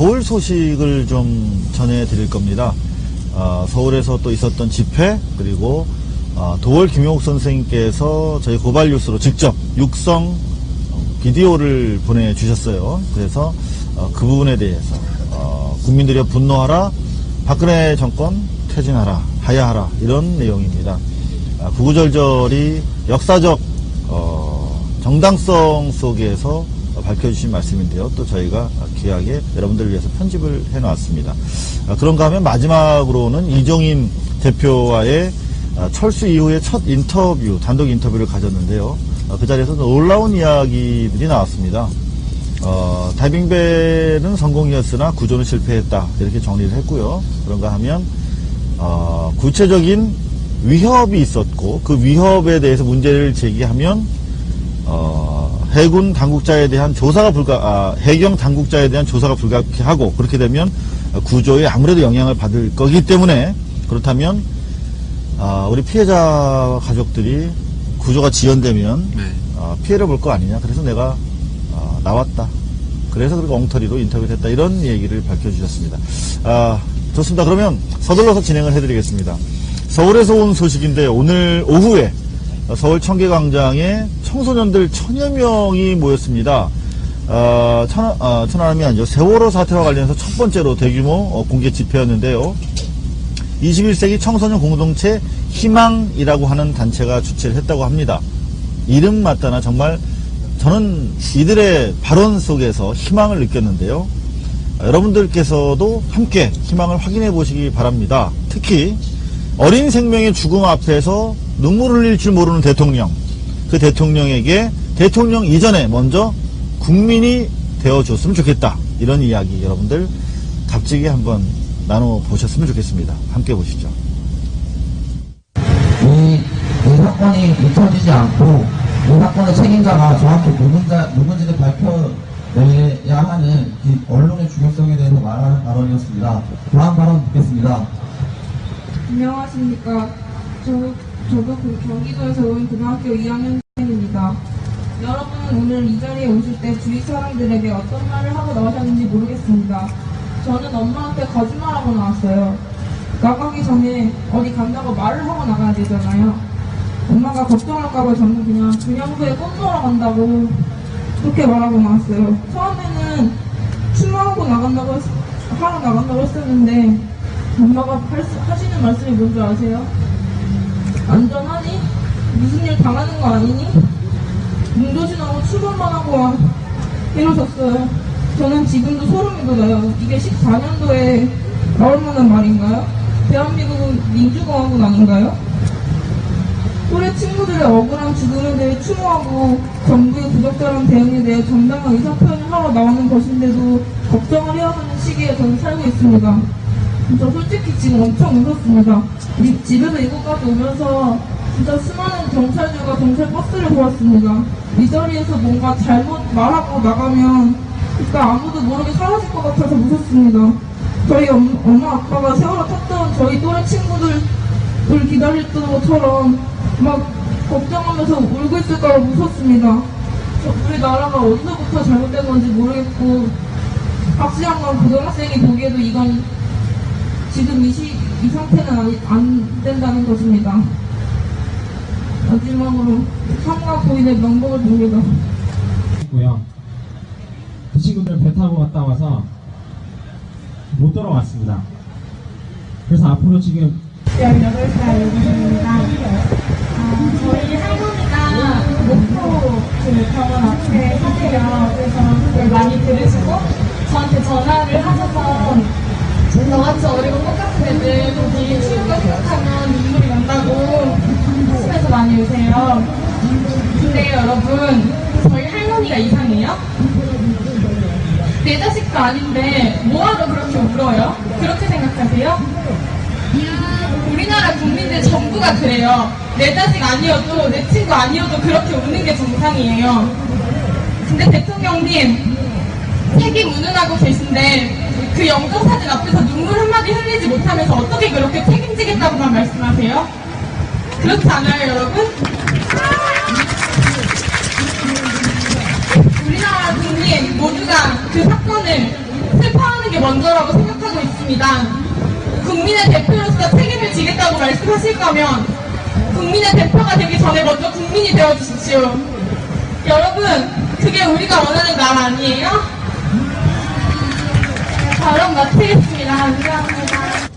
서울 소식을 좀 전해드릴 겁니다. 서울에서 또 있었던 집회, 그리고 도월 김용욱 선생님께서 저희 고발뉴스로 직접 육성 비디오를 보내주셨어요. 그래서 그 부분에 대해서 국민들이 분노하라, 박근혜 정권 퇴진하라, 하야하라, 이런 내용입니다. 구구절절이 역사적 정당성 속에서 밝혀주신 말씀인데요. 또 저희가 귀하게 여러분들을 위해서 편집을 해놨습니다. 그런가 하면 마지막으로는 이종임 대표와의 철수 이후의 첫 인터뷰, 단독 인터뷰를 가졌는데요. 그 자리에서 놀라운 이야기들이 나왔습니다. 다이빙벨은 성공이었으나 구조는 실패했다, 이렇게 정리를 했고요. 그런가 하면 구체적인 위협이 있었고, 그 위협에 대해서 문제를 제기하면 해군 당국자에 대한 조사가 해경 당국자에 대한 조사가 불가피하고, 그렇게 되면 구조에 아무래도 영향을 받을 거기 때문에, 그렇다면 우리 피해자 가족들이 구조가 지연되면 피해를 볼 거 아니냐. 그래서 내가 나왔다. 그래서 그렇게 엉터리로 인터뷰를 했다. 이런 얘기를 밝혀주셨습니다. 좋습니다. 그러면 서둘러서 진행을 해드리겠습니다. 서울에서 온 소식인데, 오늘 오후에 서울 청계광장에 청소년들 1000여 명이 모였습니다. 천안함이 아니죠. 세월호 사태와 관련해서 첫 번째로 대규모 공개 집회였는데요. 21세기 청소년 공동체 희망이라고 하는 단체가 주최를 했다고 합니다. 이름 맞다나 정말 저는 이들의 발언 속에서 희망을 느꼈는데요. 여러분들께서도 함께 희망을 확인해 보시기 바랍니다. 특히 어린 생명의 죽음 앞에서 눈물 흘릴 줄 모르는 대통령, 그 대통령에게 대통령 이전에 먼저 국민이 되어줬으면 좋겠다, 이런 이야기 여러분들 값지게 한번 나눠보셨으면 좋겠습니다. 함께 보시죠. 이 사건이 잊혀지지 않고 이 사건의 책임자가 정확히 누군지를 밝혀내야 하는 이 언론의 중요성에 대해서 말하는 발언이었습니다. 다음 발언 듣겠습니다. 안녕하십니까. 저도 경기도에서 온 고등학교 2학년생입니다. 여러분은 오늘 이 자리에 오실 때 주위 사람들에게 어떤 말을 하고 나오셨는지 모르겠습니다. 저는 엄마한테 거짓말하고 나왔어요. 나가기 전에 어디 간다고 말을 하고 나가야 되잖아요. 엄마가 걱정할까봐 저는 그냥 분양소에 꽃 놀러 간다고 그렇게 말하고 나왔어요. 처음에는 추모하고 하러 나간다고 했었는데, 엄마가 하시는 말씀이 뭔지 아세요? 안전하니? 무슨 일 당하는 거 아니니? 문조신하고 출근만 하고 와, 이러셨어요. 저는 지금도 소름이 돋아요. 이게 14년도에 나올 만한 말인가요? 대한민국은 민주공화국 아닌가요? 또래 친구들의 억울한 죽음에 대해 추모하고 정부의 부적절한 대응에 대해 정당한 의사표현을 하러 나오는 것인데도 걱정을 해야 하는 시기에 저는 살고 있습니다. 저 솔직히 지금 엄청 무섭습니다. 집에서 이곳까지 오면서 진짜 수많은 경찰들과 경찰 버스를 보았습니다. 이 자리에서 뭔가 잘못 말하고 나가면 진짜 아무도 모르게 사라질 것 같아서 무섭습니다. 저희 엄마 아빠가 세월호 탔던 저희 또래 친구들을 기다렸던 것처럼 막 걱정하면서 울고 있을까 무섭습니다. 우리나라가 어디서부터 잘못된 건지 모르겠고, 확실한 건 고등학생이 보기에도 이건 지금 이 상태는 안 된다는 것입니다. 마지막으로 삼가 고인의 명복을 빕니다. 그 친구들 배 타고 갔다 와서 못 돌아왔습니다. 그래서 앞으로 지금 18살 여기입니다. 저희 할머니가 목포 그 병원 앞에 사세요. 그래서 그걸 많이 들으시고 저한테 전화를 하셔서 너같이 어리고 똑같은 애들 거기 친구가 생각하면 눈물이 난다고 하시면서 많이 오세요. 근데 여러분, 저희 할머니가 이상해요? 내 자식도 아닌데 뭐하러 그렇게 울어요? 그렇게 생각하세요? 우리나라 국민들 전부가 그래요. 내 자식 아니어도 내 친구 아니어도 그렇게 우는 게 정상이에요. 근데 대통령님, 책임 운운하고 계신데 그 영정사진 앞에서 눈물 한마디 흘리지 못하면서 어떻게 그렇게 책임지겠다고만 말씀하세요? 그렇지 않아요, 여러분? 우리나라 국민 모두가 그 사건을 슬퍼하는 게 말씀드립니다. 국민의 대표로서 책임을 지겠다고 말씀하실 거면 국민의 대표가 되기 전에 먼저 국민이 되어주십시오. 여러분, 그게 우리가 원하는 나라 아니에요? 발언 마치겠습니다. 감사합니다.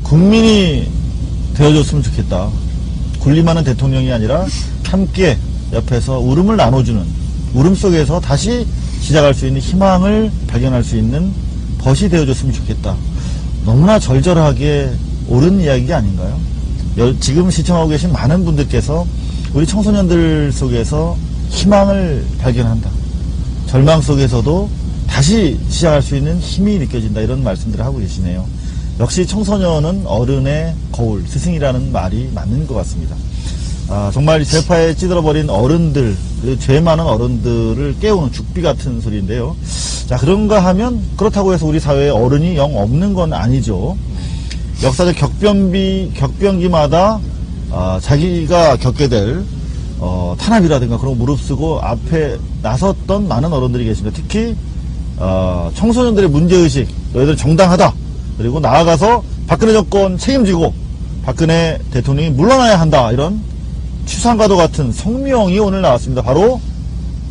국민이 되어줬으면 좋겠다. 군림하는 대통령이 아니라 함께 옆에서 울음을 나눠주는, 울음 속에서 다시 시작할 수 있는 희망을 발견할 수 있는 벗이 되어줬으면 좋겠다. 너무나 절절하게 옳은 이야기 아닌가요? 지금 시청하고 계신 많은 분들께서 우리 청소년들 속에서 희망을 발견한다. 절망 속에서도 다시 시작할 수 있는 힘이 느껴진다. 이런 말씀들을 하고 계시네요. 역시 청소년은 어른의 거울, 스승이라는 말이 맞는 것 같습니다. 정말 죄파에 찌들어버린 어른들, 그리고 죄 많은 어른들을 깨우는 죽비 같은 소리인데요. 자, 그런가 하면 그렇다고 해서 우리 사회에 어른이 영 없는 건 아니죠. 역사적 격변기마다 자기가 겪게 될 탄압이라든가 그런 거 무릅쓰고 앞에 나섰던 많은 어른들이 계십니다. 특히 청소년들의 문제의식, 너희들 정당하다. 그리고 나아가서 박근혜 정권 책임지고 박근혜 대통령이 물러나야 한다. 이런 추상과도 같은 성명이 오늘 나왔습니다. 바로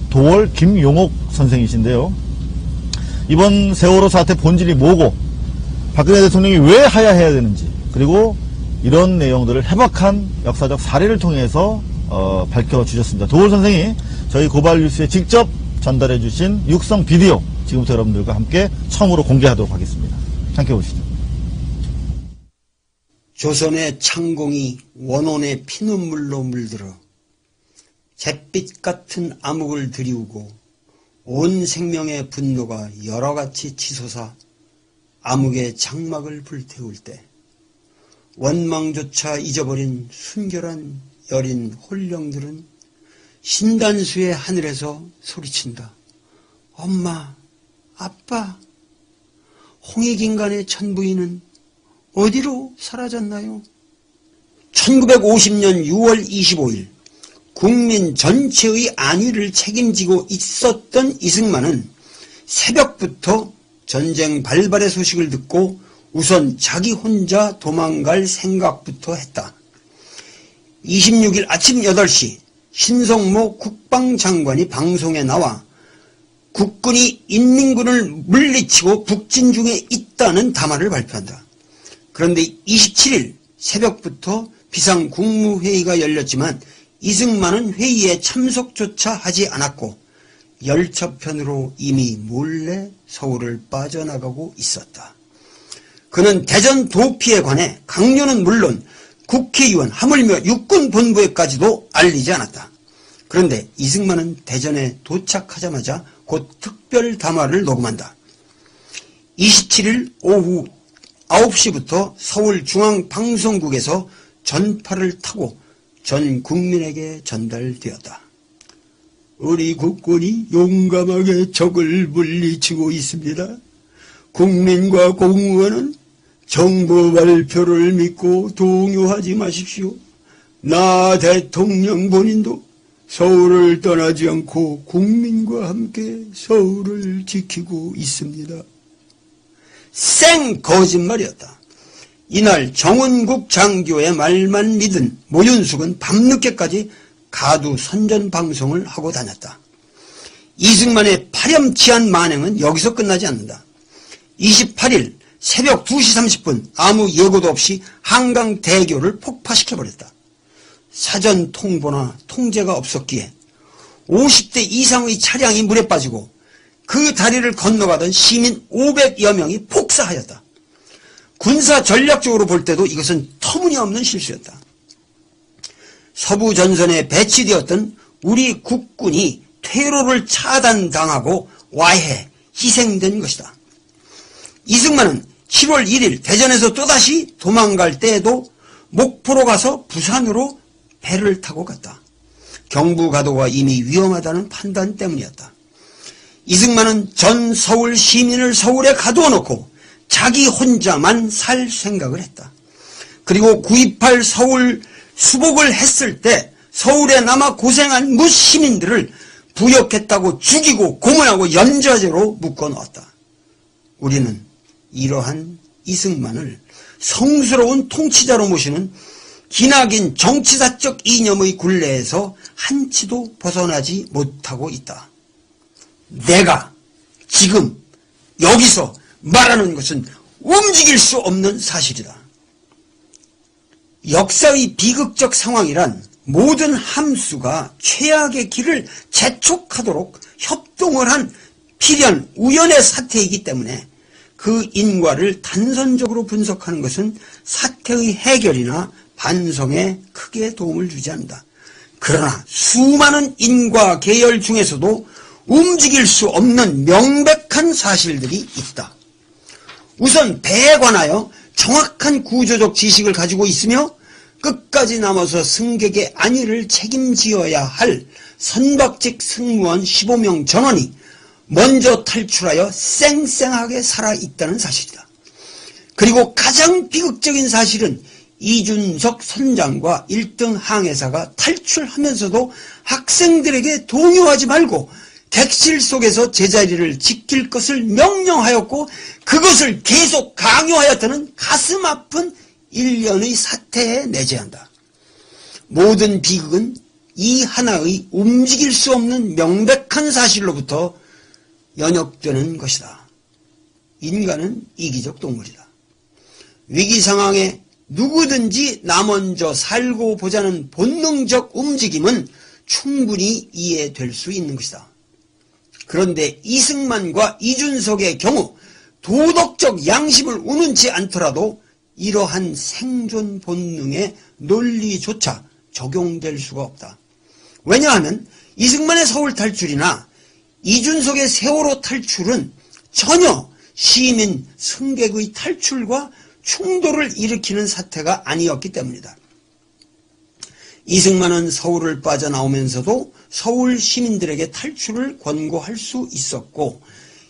도월 김용옥 선생이신데요. 이번 세월호 사태 본질이 뭐고 박근혜 대통령이 왜 하야해야 되는지, 그리고 이런 내용들을 해박한 역사적 사례를 통해서 밝혀주셨습니다. 도월 선생이 저희 고발뉴스에 직접 전달해 주신 육성 비디오 지금부터 여러분들과 함께 처음으로 공개하도록 하겠습니다. 함께 보시죠. 조선의 창공이 원혼의 피눈물로 물들어 잿빛 같은 암흑을 드리우고 온 생명의 분노가 여러같이 치솟아 암흑의 장막을 불태울 때 원망조차 잊어버린 순결한 여린 홀령들은 신단수의 하늘에서 소리친다. 엄마, 아빠, 홍익인간의 천부인은 어디로 사라졌나요? 1950년 6월 25일 국민 전체의 안위를 책임지고 있었던 이승만은 새벽부터 전쟁 발발의 소식을 듣고 우선 자기 혼자 도망갈 생각부터 했다. 26일 아침 8시 신성모 국방장관이 방송에 나와 국군이 인민군을 물리치고 북진 중에 있다는 담화를 발표한다. 그런데 27일 새벽부터 비상국무회의가 열렸지만 이승만은 회의에 참석조차 하지 않았고 열차편으로 이미 몰래 서울을 빠져나가고 있었다. 그는 대전 도피에 관해 강요는 물론 국회의원 하물며 육군본부에까지도 알리지 않았다. 그런데 이승만은 대전에 도착하자마자 곧 특별 담화를 녹음한다. 27일 오후 9시부터 서울중앙방송국에서 전파를 타고 전 국민에게 전달되었다. 우리 국군이 용감하게 적을 물리치고 있습니다. 국민과 공무원은 정부 발표를 믿고 동요하지 마십시오. 나 대통령 본인도 서울을 떠나지 않고 국민과 함께 서울을 지키고 있습니다. 생 거짓말이었다. 이날 정은국 장교의 말만 믿은 모윤숙은 밤늦게까지 가두 선전방송을 하고 다녔다. 이승만의 파렴치한 만행은 여기서 끝나지 않는다. 28일 새벽 2시 30분 아무 예고도 없이 한강대교를 폭파시켜버렸다. 사전 통보나 통제가 없었기에 50대 이상의 차량이 물에 빠지고 그 다리를 건너가던 시민 500여 명이 폭사하였다. 군사 전략적으로 볼 때도 이것은 터무니없는 실수였다. 서부 전선에 배치되었던 우리 국군이 퇴로를 차단당하고 와해, 희생된 것이다. 이승만은 7월 1일 대전에서 또다시 도망갈 때에도 목포로 가서 부산으로 배를 타고 갔다. 경부 가도가 이미 위험하다는 판단 때문이었다. 이승만은 전 서울 시민을 서울에 가두어 놓고 자기 혼자만 살 생각을 했다. 그리고 9.28 서울 수복을 했을 때 서울에 남아 고생한 무시민들을 부역했다고 죽이고 고문하고 연좌제로 묶어놓았다. 우리는 이러한 이승만을 성스러운 통치자로 모시는 기나긴 정치사적 이념의 굴레에서 한치도 벗어나지 못하고 있다. 내가 지금 여기서 말하는 것은 움직일 수 없는 사실이다. 역사의 비극적 상황이란 모든 함수가 최악의 길을 재촉하도록 협동을 한 필연 우연의 사태이기 때문에 그 인과를 단선적으로 분석하는 것은 사태의 해결이나 반성에 크게 도움을 주지 않는다. 그러나 수많은 인과 계열 중에서도 움직일 수 없는 명백한 사실들이 있다. 우선 배에 관하여 정확한 구조적 지식을 가지고 있으며 끝까지 남아서 승객의 안위를 책임지어야 할 선박직 승무원 15명 전원이 먼저 탈출하여 쌩쌩하게 살아있다는 사실이다. 그리고 가장 비극적인 사실은 이준석 선장과 1등 항해사가 탈출하면서도 학생들에게 동요하지 말고 객실 속에서 제자리를 지킬 것을 명령하였고 그것을 계속 강요하였다는 가슴 아픈 일련의 사태에 내재한다. 모든 비극은 이 하나의 움직일 수 없는 명백한 사실로부터 연역되는 것이다. 인간은 이기적 동물이다. 위기 상황에 누구든지 나 먼저 살고 보자는 본능적 움직임은 충분히 이해될 수 있는 것이다. 그런데 이승만과 이준석의 경우 도덕적 양심을 우는치 않더라도 이러한 생존 본능의 논리조차 적용될 수가 없다. 왜냐하면 이승만의 서울 탈출이나 이준석의 세월호 탈출은 전혀 시민 승객의 탈출과 충돌을 일으키는 사태가 아니었기 때문이다. 이승만은 서울을 빠져나오면서도 서울 시민들에게 탈출을 권고할 수 있었고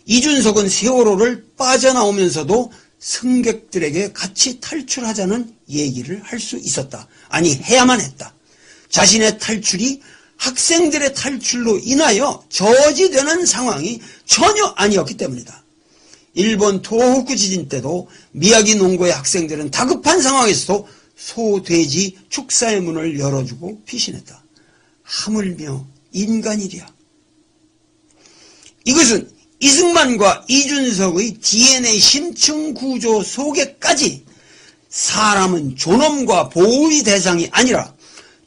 이준석은 세월호를 빠져나오면서도 승객들에게 같이 탈출하자는 얘기를 할 수 있었다. 아니 해야만 했다. 자신의 탈출이 학생들의 탈출로 인하여 저지되는 상황이 전혀 아니었기 때문이다. 일본 토호쿠 지진 때도 미야기 농고의 학생들은 다급한 상황에서도 소, 돼지, 축사의 문을 열어주고 피신했다. 하물며 인간이랴. 이것은 이승만과 이준석의 DNA 심층 구조 속에까지 사람은 존엄과 보호의 대상이 아니라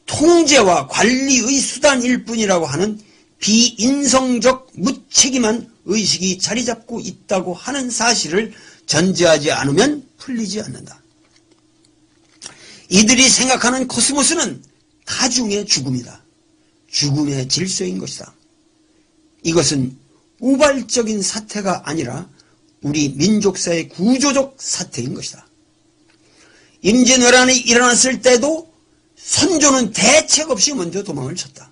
통제와 관리의 수단일 뿐이라고 하는 비인성적 무책임한 의식이 자리잡고 있다고 하는 사실을 전제하지 않으면 풀리지 않는다. 이들이 생각하는 코스모스는 다중의 죽음이다. 죽음의 질서인 것이다. 이것은 우발적인 사태가 아니라 우리 민족사의 구조적 사태인 것이다. 임진왜란이 일어났을 때도 선조는 대책 없이 먼저 도망을 쳤다.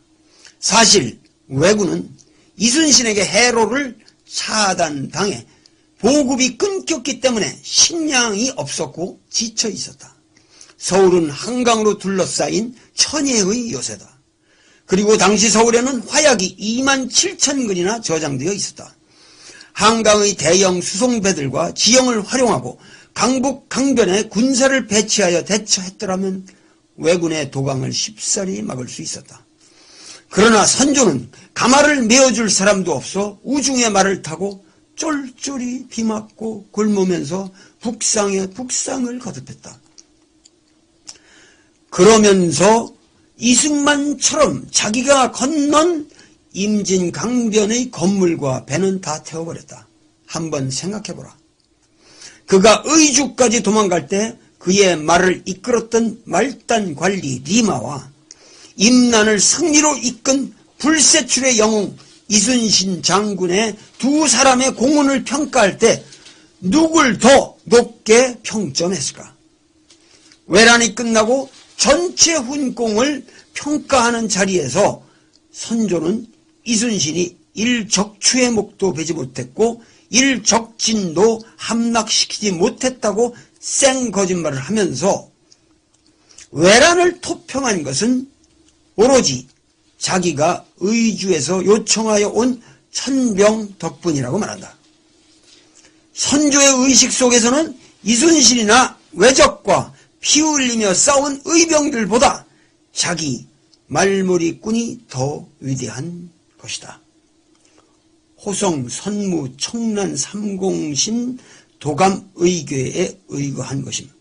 사실 왜군은 이순신에게 해로를 차단당해 보급이 끊겼기 때문에 식량이 없었고 지쳐 있었다. 서울은 한강으로 둘러싸인 천혜의 요새다. 그리고 당시 서울에는 화약이 27,000근이나 저장되어 있었다. 한강의 대형 수송배들과 지형을 활용하고 강북 강변에 군사를 배치하여 대처했더라면 왜군의 도강을 쉽사리 막을 수 있었다. 그러나 선조는 가마를 메어줄 사람도 없어 우중의 말을 타고 쫄쫄이 비 맞고 굶으면서 북상에 북상을 거듭했다. 그러면서 이승만처럼 자기가 건넌 임진 강변의 건물과 배는 다 태워버렸다. 한번 생각해보라. 그가 의주까지 도망갈 때 그의 말을 이끌었던 말단 관리 리마와 임난을 승리로 이끈 불세출의 영웅 이순신 장군의 두 사람의 공헌을 평가할 때 누굴 더 높게 평점했을까? 외란이 끝나고 전체 훈공을 평가하는 자리에서 선조는 이순신이 일적추의 목도 베지 못했고 일적진도 함락시키지 못했다고 생 거짓말을 하면서 외란을 토평한 것은 오로지 자기가 의주에서 요청하여 온 천병 덕분이라고 말한다. 선조의 의식 속에서는 이순신이나 외적과 피 흘리며 싸운 의병들보다 자기 말머리꾼이 더 위대한 것이다. 호성, 선무, 청란, 삼공신, 도감, 의궤에 의거한 것입니다.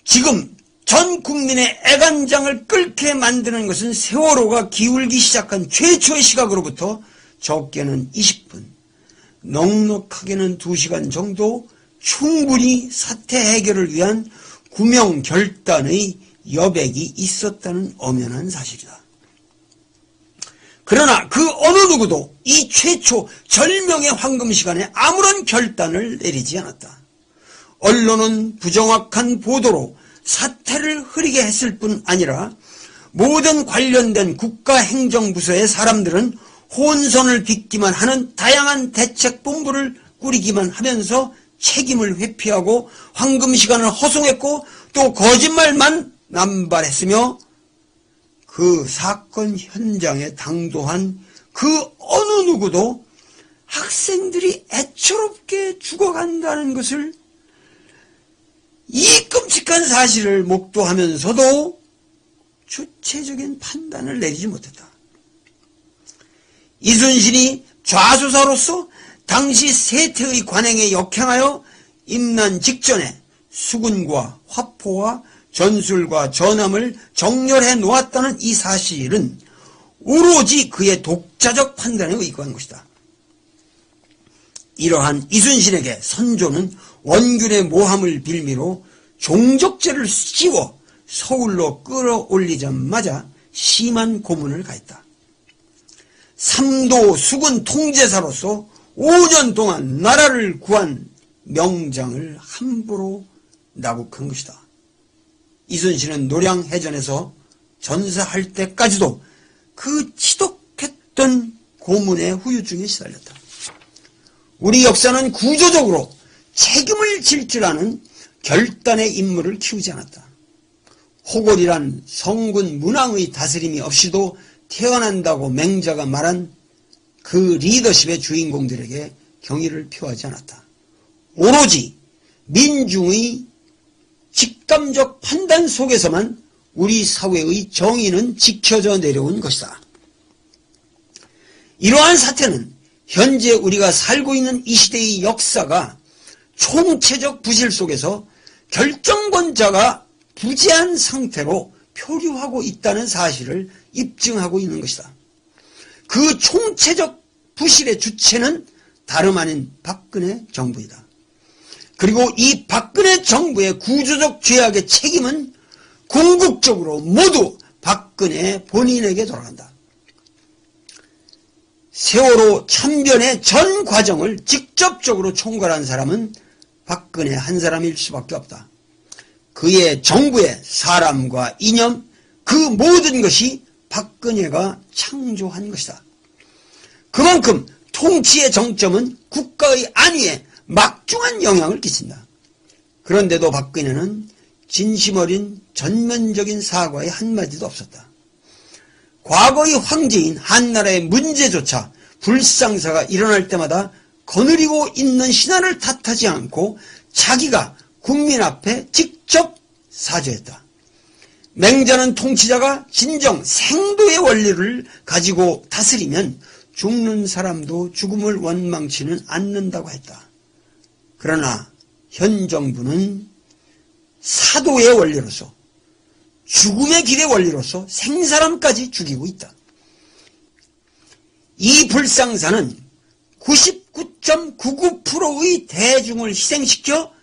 지금 전 국민의 애간장을 끓게 만드는 것은 세월호가 기울기 시작한 최초의 시각으로부터 적게는 20분, 넉넉하게는 2시간 정도 충분히 사태 해결을 위한 구명 결단의 여백이 있었다는 엄연한 사실이다. 그러나 그 어느 누구도 이 최초 절명의 황금 시간에 아무런 결단을 내리지 않았다. 언론은 부정확한 보도로 사태를 흐리게 했을 뿐 아니라 모든 관련된 국가행정부서의 사람들은 혼선을 빚기만 하는 다양한 대책본부를 꾸리기만 하면서 책임을 회피하고 황금시간을 허송했고 또 거짓말만 남발했으며 그 사건 현장에 당도한 그 어느 누구도 학생들이 애처롭게 죽어간다는 것을 이 끔찍한 사실을 목도하면서도 주체적인 판단을 내리지 못했다. 이순신이 좌수사로서 당시 세태의 관행에 역행하여 임난 직전에 수군과 화포와 전술과 전함을 정렬해 놓았다는 이 사실은 오로지 그의 독자적 판단에 의거한 것이다. 이러한 이순신에게 선조는 원균의 모함을 빌미로 종적죄를 씌워 서울로 끌어올리자마자 심한 고문을 가했다. 삼도 수군 통제사로서 5년 동안 나라를 구한 명장을 함부로 나국한 것이다. 이순신은 노량해전에서 전사할 때까지도 그 지독했던 고문의 후유증에 시달렸다. 우리 역사는 구조적으로 책임을 질 줄 아는 결단의 인물을 키우지 않았다. 호골이란 성군 문왕의 다스림이 없이도 태어난다고 맹자가 말한 그 리더십의 주인공들에게 경의를 표하지 않았다. 오로지 민중의 직감적 판단 속에서만 우리 사회의 정의는 지켜져 내려온 것이다. 이러한 사태는 현재 우리가 살고 있는 이 시대의 역사가 총체적 부실 속에서 결정권자가 부재한 상태로 표류하고 있다는 사실을 입증하고 있는 것이다. 그 총체적 부실의 주체는 다름 아닌 박근혜 정부이다. 그리고 이 박근혜 정부의 구조적 죄악의 책임은 궁극적으로 모두 박근혜 본인에게 돌아간다. 세월호 참변의 전 과정을 직접적으로 총괄한 사람은 박근혜 한 사람일 수밖에 없다. 그의 정부의 사람과 이념, 그 모든 것이 박근혜가 창조한 것이다. 그만큼 통치의 정점은 국가의 안위에 막중한 영향을 끼친다. 그런데도 박근혜는 진심 어린 전면적인 사과의 한마디도 없었다. 과거의 황제인 한나라의 문제조차 불상사가 일어날 때마다 거느리고 있는 신하를 탓하지 않고 자기가 국민 앞에 직접 사죄했다. 맹자는 통치자가 진정 생도의 원리를 가지고 다스리면 죽는 사람도 죽음을 원망치는 않는다고 했다. 그러나 현 정부는 사도의 원리로서 죽음의 길의 원리로서 생사람까지 죽이고 있다. 이 불상사는 99.99%의 대중을 희생시켜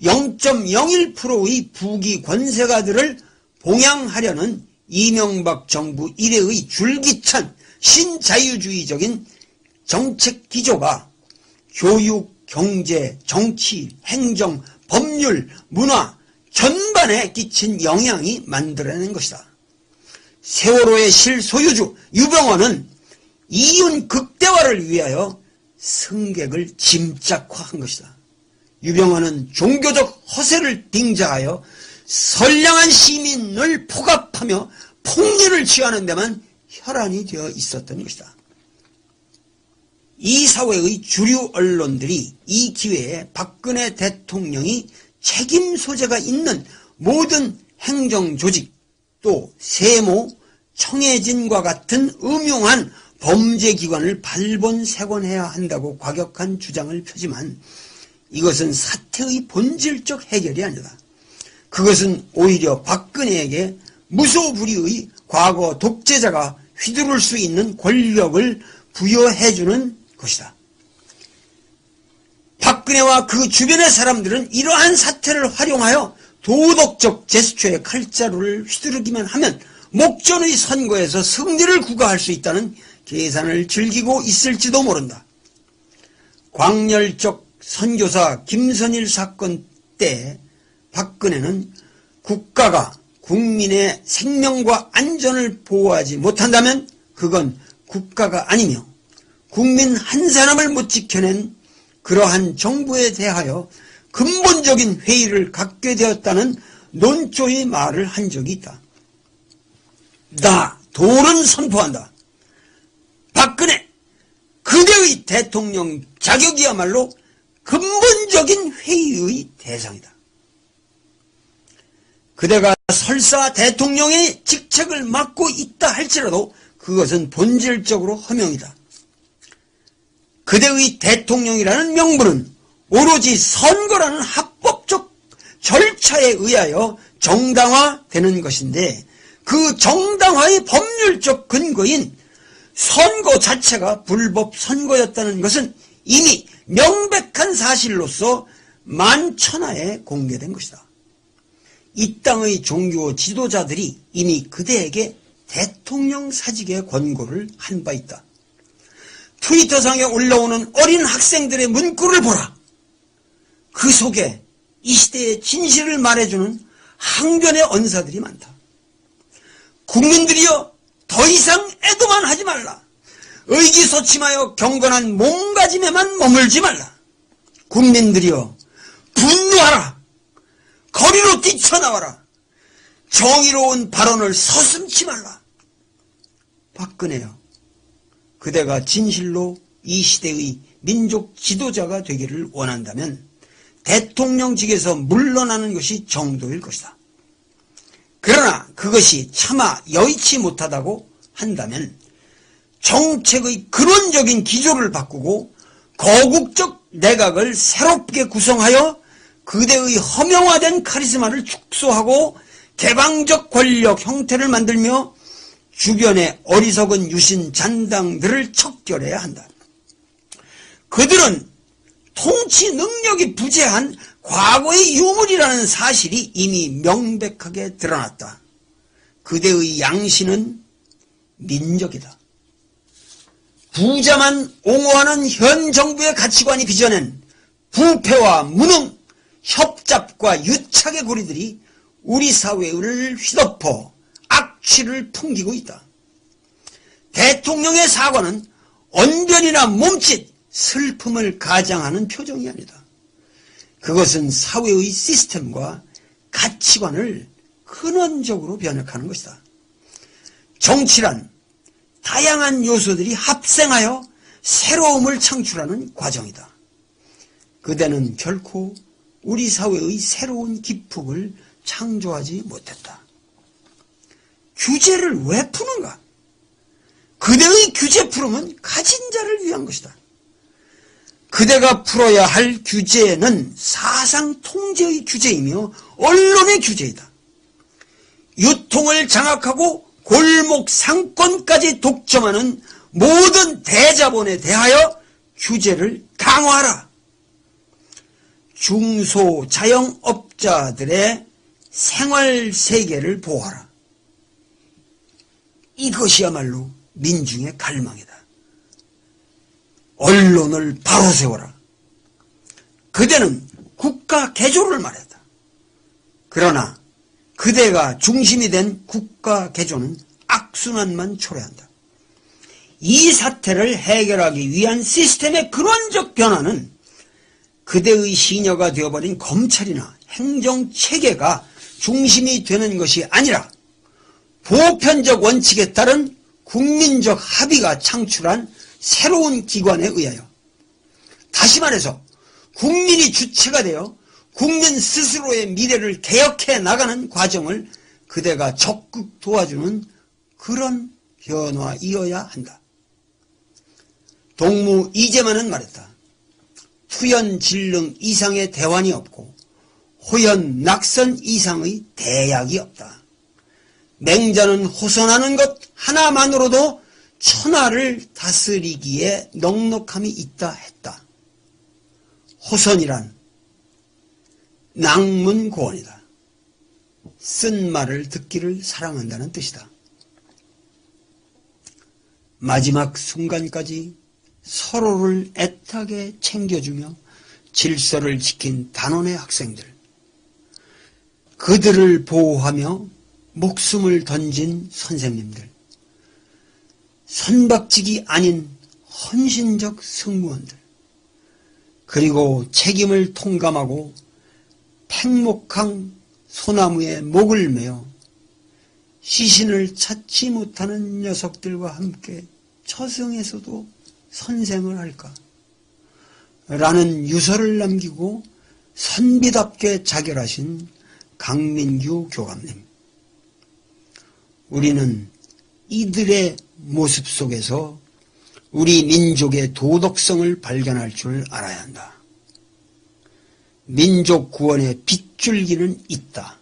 0.01%의 부귀 권세가들을 봉양하려는 이명박 정부 이래의 줄기찬 신자유주의적인 정책 기조가 교육, 경제, 정치, 행정, 법률, 문화 전반에 끼친 영향이 만들어낸 것이다. 세월호의 실소유주 유병헌은 이윤 극대화를 위하여 승객을 짐짝화한 것이다. 유병헌은 종교적 허세를 빙자하여 선량한 시민을 포갑하며 폭리를 취하는 데만 혈안이 되어 있었던 것이다. 이 사회의 주류 언론들이 이 기회에 박근혜 대통령이 책임 소재가 있는 모든 행정조직, 또 세모, 청해진과 같은 음흉한 범죄기관을 발본색원해야 한다고 과격한 주장을 펴지만 이것은 사태의 본질적 해결이 아니다. 그것은 오히려 박근혜에게 무소불위의 과거 독재자가 휘두를 수 있는 권력을 부여해주는 것이다. 박근혜와 그 주변의 사람들은 이러한 사태를 활용하여 도덕적 제스처의 칼자루를 휘두르기만 하면 목전의 선거에서 승리를 구가할 수 있다는 계산을 즐기고 있을지도 모른다. 광렬적 선교사 김선일 사건 때 박근혜는 국가가 국민의 생명과 안전을 보호하지 못한다면 그건 국가가 아니며 국민 한 사람을 못 지켜낸 그러한 정부에 대하여 근본적인 회의를 갖게 되었다는 논조의 말을 한 적이 있다. 나 돌은 선포한다. 박근혜 그대의 대통령 자격이야말로 근본적인 회의의 대상이다. 그대가 설사 대통령의 직책을 맡고 있다 할지라도 그것은 본질적으로 허명이다. 그대의 대통령이라는 명분은 오로지 선거라는 합법적 절차에 의하여 정당화되는 것인데 그 정당화의 법률적 근거인 선거 자체가 불법 선거였다는 것은 이미 명백한 사실로서 만천하에 공개된 것이다. 이 땅의 종교 지도자들이 이미 그대에게 대통령 사직의 권고를 한 바 있다. 트위터상에 올라오는 어린 학생들의 문구를 보라. 그 속에 이 시대의 진실을 말해주는 항변의 언사들이 많다. 국민들이여 더 이상 애도만 하지 말라. 의기소침하여 경건한 몸가짐에만 머물지 말라. 국민들이여 분노하라. 거리로 뛰쳐나와라. 정의로운 발언을 서슴지 말라. 박근혜여, 그대가 진실로 이 시대의 민족 지도자가 되기를 원한다면 대통령직에서 물러나는 것이 정도일 것이다. 그러나 그것이 차마 여의치 못하다고 한다면 정책의 근원적인 기조를 바꾸고 거국적 내각을 새롭게 구성하여 그대의 허명화된 카리스마를 축소하고 개방적 권력 형태를 만들며 주변의 어리석은 유신 잔당들을 척결해야 한다. 그들은 통치 능력이 부재한 과거의 유물이라는 사실이 이미 명백하게 드러났다. 그대의 양신은 민족이다. 부자만 옹호하는 현 정부의 가치관이 빚어낸 부패와 무능, 협잡과 유착의 고리들이 우리 사회를 휘덮어 악취를 풍기고 있다. 대통령의 사과는 언변이나 몸짓, 슬픔을 가장하는 표정이 아니다. 그것은 사회의 시스템과 가치관을 근원적으로 변혁하는 것이다. 정치란 다양한 요소들이 합생하여 새로움을 창출하는 과정이다. 그대는 결코 우리 사회의 새로운 기폭을 창조하지 못했다. 규제를 왜 푸는가? 그대의 규제 풀음은 가진 자를 위한 것이다. 그대가 풀어야 할 규제는 사상 통제의 규제이며 언론의 규제이다. 유통을 장악하고 골목 상권까지 독점하는 모든 대자본에 대하여 규제를 강화하라. 중소자영업자들의 생활세계를 보호하라. 이것이야말로 민중의 갈망이다. 언론을 바로 세워라. 그대는 국가 개조를 말했다. 그러나 그대가 중심이 된 국가 개조는 악순환만 초래한다. 이 사태를 해결하기 위한 시스템의 근원적 변화는 그대의 시녀가 되어버린 검찰이나 행정체계가 중심이 되는 것이 아니라 보편적 원칙에 따른 국민적 합의가 창출한 새로운 기관에 의하여, 다시 말해서 국민이 주체가 되어 국민 스스로의 미래를 개혁해 나가는 과정을 그대가 적극 도와주는 그런 변화이어야 한다. 동무 이재만은 말했다. 투연진릉 이상의 대환이 없고 호연 낙선 이상의 대약이 없다. 맹자는 호선하는 것 하나만으로도 천하를 다스리기에 넉넉함이 있다 했다. 호선이란 낭문고원이다. 쓴 말을 듣기를 사랑한다는 뜻이다. 마지막 순간까지 서로를 애타게 챙겨주며 질서를 지킨 단원의 학생들, 그들을 보호하며 목숨을 던진 선생님들, 선박직이 아닌 헌신적 승무원들, 그리고 책임을 통감하고 팽목항 소나무에 목을 메어 시신을 찾지 못하는 녀석들과 함께 처성에서도 선생을 할까? 라는 유서를 남기고 선비답게 자결하신 강민규 교감님. 우리는 이들의 모습 속에서 우리 민족의 도덕성을 발견할 줄 알아야 한다. 민족 구원의 빗줄기는 있다.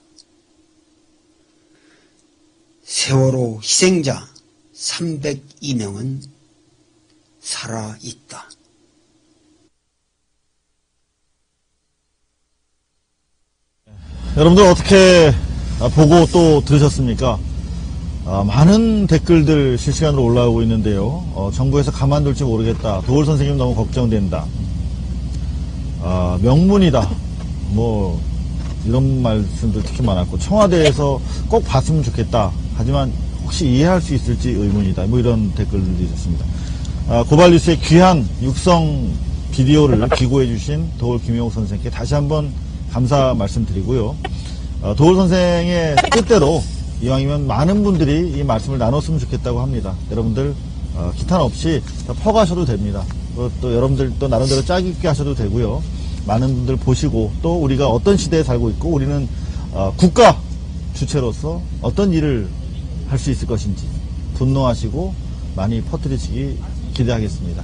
세월호 희생자 302명은 살아있다. 여러분들 어떻게 보고 또 들으셨습니까? 많은 댓글들 실시간으로 올라오고 있는데요. 정부에서 가만둘지 모르겠다. 도울 선생님 너무 걱정된다. 명문이다. 뭐 이런 말씀들 특히 많았고, 청와대에서 꼭 봤으면 좋겠다. 하지만 혹시 이해할 수 있을지 의문이다. 뭐 이런 댓글들이 있었습니다. 고발뉴스의 귀한 육성 비디오를 기고해 주신 도울 김용욱 선생님께 다시 한번 감사 말씀드리고요. 도울 선생의 뜻대로 이왕이면 많은 분들이 이 말씀을 나눴으면 좋겠다고 합니다. 여러분들 기탄 없이 퍼가셔도 됩니다. 또 여러분들 또 나름대로 짝 있게 하셔도 되고요. 많은 분들 보시고, 또 우리가 어떤 시대에 살고 있고 우리는 국가 주체로서 어떤 일을 할 수 있을 것인지 분노하시고 많이 퍼뜨리시기 기대하겠습니다.